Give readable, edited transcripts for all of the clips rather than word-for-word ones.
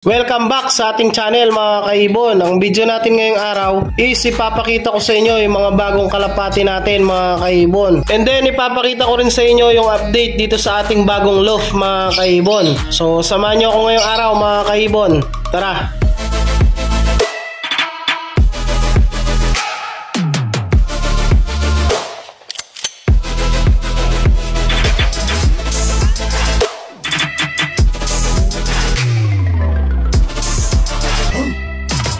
Welcome back sa ating channel mga kaibon. Ang video natin ngayong araw is ipapakita ko sa inyo yung mga bagong kalapati natin mga kaibon. And then ipapakita ko rin sa inyo yung update dito sa ating bagong loft mga kaibon. So samahan nyo ako ngayong araw mga kaibon. Tara!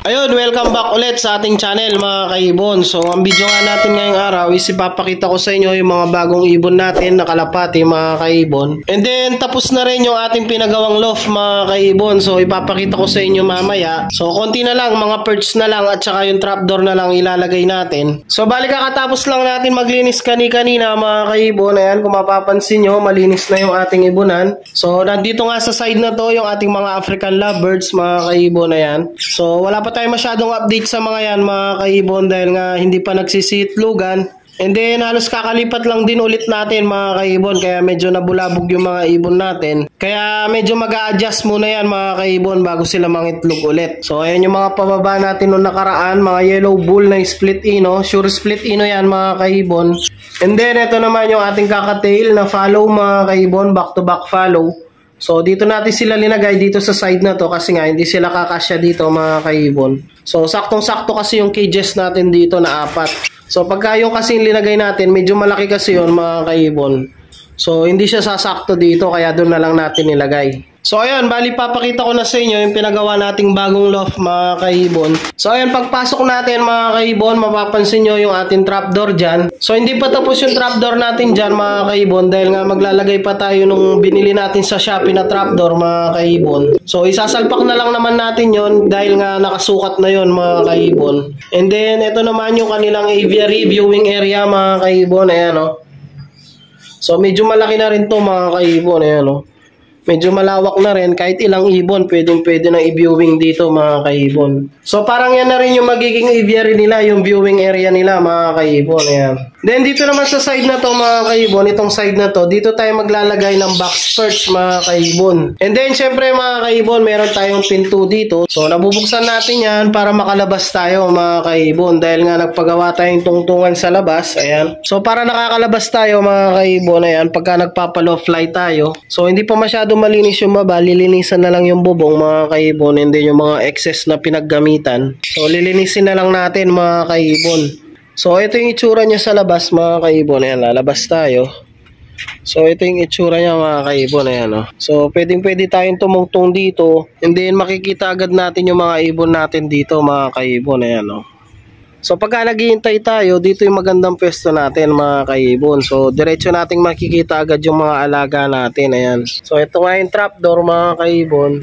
Ayun, welcome back ulit sa ating channel mga kaibon. So ang video nga natin ngayong araw is ipapakita ko sa inyo yung mga bagong ibon natin na kalapati mga kaibon. And then tapos na rin yung ating pinagawang loft mga kaibon. So ipapakita ko sa inyo mamaya. So konti na lang, mga perch na lang at saka yung trapdoor na lang ilalagay natin. So bali kakatapos lang natin maglinis kanina mga kaibon. Ayan, kung mapapansin nyo, malinis na yung ating ibunan. So nandito nga sa side na to yung ating mga African lovebirds mga kaibon. Ayan. So wala pa tayo masyadong update sa mga yan mga kaibon dahil nga hindi pa nagsisitlugan. And then halos kakalipat lang din ulit natin mga kaibon, kaya medyo nabulabog yung mga ibon natin. Kaya medyo mag-a-adjust muna yan mga kaibon bago sila mangitlog ulit. So ayan yung mga pababa natin nung nakaraan, mga yellow bull na split ino. Sure split ino yan mga kaibon. And then ito naman yung ating kakatail na follow mga kaibon, back to back follow. So dito natin sila linagay dito sa side na to kasi nga hindi sila kakasya dito mga kaibon. So saktong-sakto kasi yung cages natin dito na 4. So pagka yung kasing linagay natin, medyo malaki kasi yun mga kaibon. So hindi siya sasakto dito kaya doon na lang natin nilagay. So ayan, bali papakita ko na sa inyo yung pinagawa nating bagong loft mga kaibon. So ayan, pagpasok natin mga kaibon, mapapansin nyo yung ating trapdoor dyan. So hindi pa tapos yung trapdoor natin dyan mga kaibon dahil nga maglalagay pa tayo nung binili natin sa Shopee na trapdoor mga kaibon. So isasalpak na lang naman natin yon dahil nga nakasukat na yon mga kaibon. And then ito naman yung kanilang aviary viewing area mga kaibon. Ayan o. So medyo malaki na rin to mga kaibon. Ayan o. Medyo malawak na rin, kahit ilang ibon pwede na i-viewing dito mga kaibon. So parang yan na rin yung magiging aviary nila, yung viewing area nila mga kaibon. Ayan. Then dito naman sa side na to mga kaibon, itong side na to, dito tayo maglalagay ng box perch mga kaibon. And then syempre mga kaibon, meron tayong pinto dito. So nabubuksan natin yan para makalabas tayo mga kaibon dahil nga nagpagawa tayong tungtungan sa labas. Ayan. So para nakakalabas tayo mga kaibon, ayan, pagka nagpapalow fly tayo. So hindi pa masyado malinis yung baba, lilinisan na lang yung bubong mga kaibon and then yung mga excess na pinaggamitan. So lilinisin na lang natin mga kaibon. So ito yung itsura niya sa labas mga kaibon. Ayan, lalabas tayo. So ito yung itsura niya mga kaibon. Ayan, oh. So pwede tayong tumungtong dito and then makikita agad natin yung mga ibon natin dito mga kaibon. Ayan, oh. So pagka naghihintay tayo, dito yung magandang pwesto natin mga kaibon. So diretso nating makikita agad yung mga alaga natin. Ayan. So ito nga yung trapdoor mga kaibon.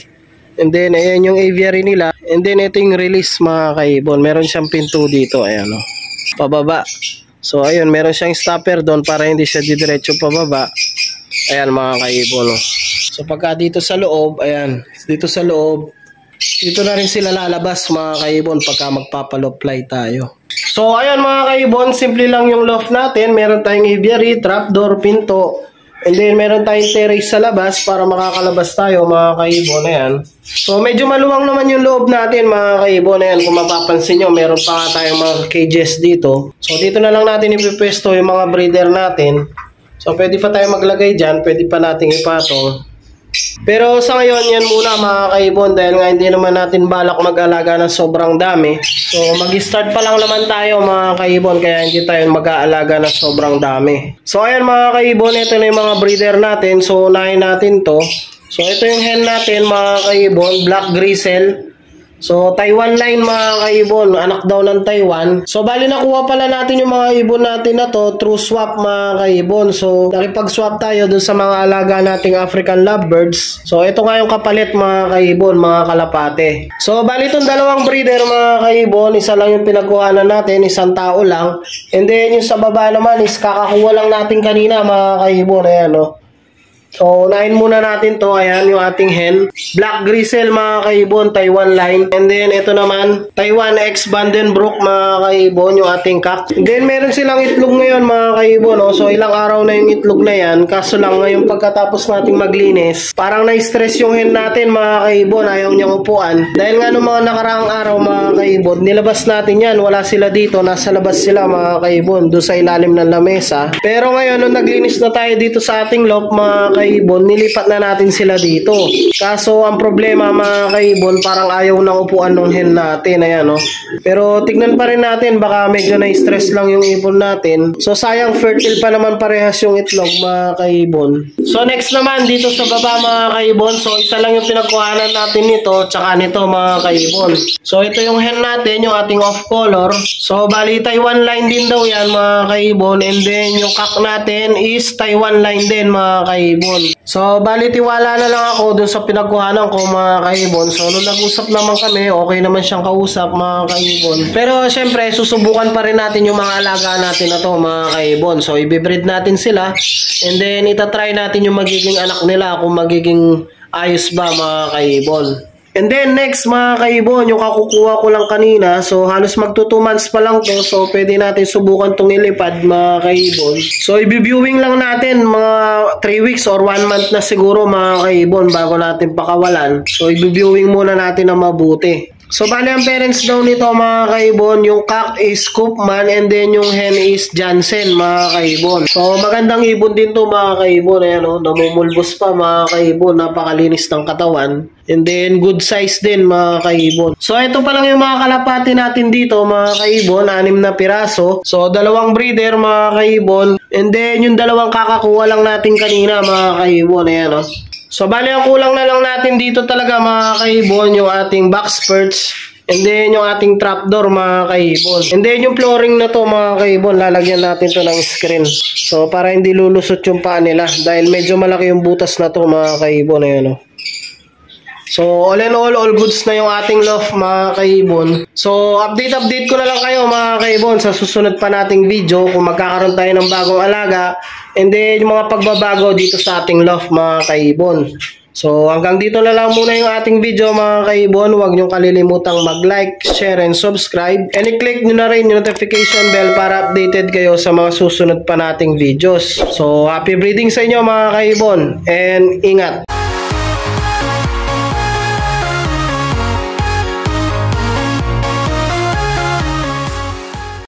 And then ayan yung aviary nila. And then ito yung release mga kaibon. Meron siyang pinto dito. Ayan o. Pababa. So ayun, meron siyang stopper doon para hindi siya didiretso pababa. Ayan mga kaibon o. So pagka dito sa loob, ayan. Dito sa loob, dito na rin sila lalabas mga kaibon pagka magpapalow fly tayo. So ayan mga kaibon, simple lang yung loft natin. Meron tayong aviary, trapdoor, pinto, and then meron tayong terrace sa labas para makakalabas tayo mga kaibon. Ayan. So medyo maluwang naman yung loob natin mga kaibon. Ayan, kung mapapansin nyo, meron pa tayong mga cages dito. So dito na lang natin ipipwesto yung mga breeder natin. So pwede pa tayo maglagay dyan, pwede pa natin ipatong. Pero sa ngayon yan muna mga kaibon dahil nga hindi naman natin balak mag-alaga ng sobrang dami. So mag-start pa lang naman tayo mga kaibon kaya hindi tayo mag-aalaga ng sobrang dami. So ayan mga kaibon, ito na yung mga breeder natin. So unahin natin to. So ito yung hen natin mga kaibon, black grizzle. So Taiwan line mga kaibon, anak daw ng Taiwan. So bali nakuha pala natin yung mga ibon natin na to through swap mga kaibon. So nakipag-swap tayo dun sa mga alaga nating African lovebirds. So ito nga yung kapalit mga kaibon, mga kalapate. So bali itong dalawang breeder mga kaibon, isa lang yung pinagkuhanan natin, isang tao lang. And then yung sa baba naman is kakakuha lang natin kanina mga kaibon. Ayan o. So, unahin muna natin to. Ayan, yung ating hen. Black Gristle, mga kaibon, Taiwan line. And then, ito naman, Taiwan X Vandenbroek, mga kaibon, yung ating cock. And then, meron silang itlog ngayon, mga kaibon. Oh. So, ilang araw na yung itlog na yan. Kaso lang, ngayon pagkatapos nating maglinis, parang na-stress yung hen natin, mga kaibon. Ayaw niyang upuan. Dahil nga nung mga nakaraang araw, mga kaibon, nilabas natin yan. Wala sila dito. Nasa labas sila, mga kaibon, doon sa ilalim ng lamesa. Pero ngayon, nung naglinis na tayo dito sa ating loft, mga kaibon, nilipat na natin sila dito. Kaso, ang problema, mga kaibon, parang ayaw nang upuan ng hen natin. Ayan, oh. Pero, tignan pa rin natin. Baka medyo na-stress lang yung ibon natin. So, sayang, fertile pa naman parehas yung itlog, mga kaibon. So, next naman, dito sa baba, mga kaibon. So, isa lang yung pinagkuhanan natin nito, tsaka nito, mga kaibon. So, ito yung hen natin, yung ating off color. So, bali, Taiwan line din daw yan, mga kaibon. And then, yung cock natin is Taiwan line din, mga kaibon. So, bali, tiwala na lang ako dun sa pinagkuhanan ko, mga kaibon. So, nung nag-usap naman kami, okay naman siyang kausap, mga kaibon. Pero, syempre, susubukan pa rin natin yung mga alaga natin na to, mga kaibon. So, ibibreed natin sila. And then, itatry natin yung magiging anak nila kung magiging ayos ba, mga kaibon. And then next, mga kaibon, yung kakukuha ko lang kanina, so halos magto 2 months pa lang to, so pwede natin subukan tong ilipad, mga kaibon. So i-viewing lang natin mga 3 weeks or 1 month na siguro, mga kaibon, bago natin pakawalan. So i-viewing muna natin na mabuti. So, bali ang parents daw nito, mga kaibon, yung cock is Koopman and then yung hen is Jansen, mga kaibon. So, magandang ibon din to, mga kaibon. Ayan, oh, namumulbos pa, mga kaibon. Napakalinis ng katawan. And then, good size din, mga kaibon. So, ito pa lang yung mga kalapati natin dito, mga kaibon. 6 na piraso. So, 2 breeder, mga kaibon. And then, yung 2 kakakuha lang natin kanina, mga kaibon. Ayan, oh. So, bali ang kulang na lang natin dito talaga, mga kaibon, yung ating box perch. And then, yung ating trapdoor, mga kaibon. And then, yung flooring na to, mga kaibon, lalagyan natin to ng screen. So, para hindi lulusot yung paa nila. Dahil medyo malaki yung butas na to, mga kaibon. Ayan, oh. So, all in all goods na yung ating loft, mga kaibon. So, update ko na lang kayo, mga kaibon, sa susunod pa nating video kung magkakaroon tayo ng bagong alaga. And then, yung mga pagbabago dito sa ating loft, mga kaibon. So, hanggang dito na lang muna yung ating video, mga kaibon. Huwag niyong kalilimutang mag-like, share, and subscribe. And i-click nyo na rin yung notification bell para updated kayo sa mga susunod pa nating videos. So, happy breeding sa inyo, mga kaibon. And ingat!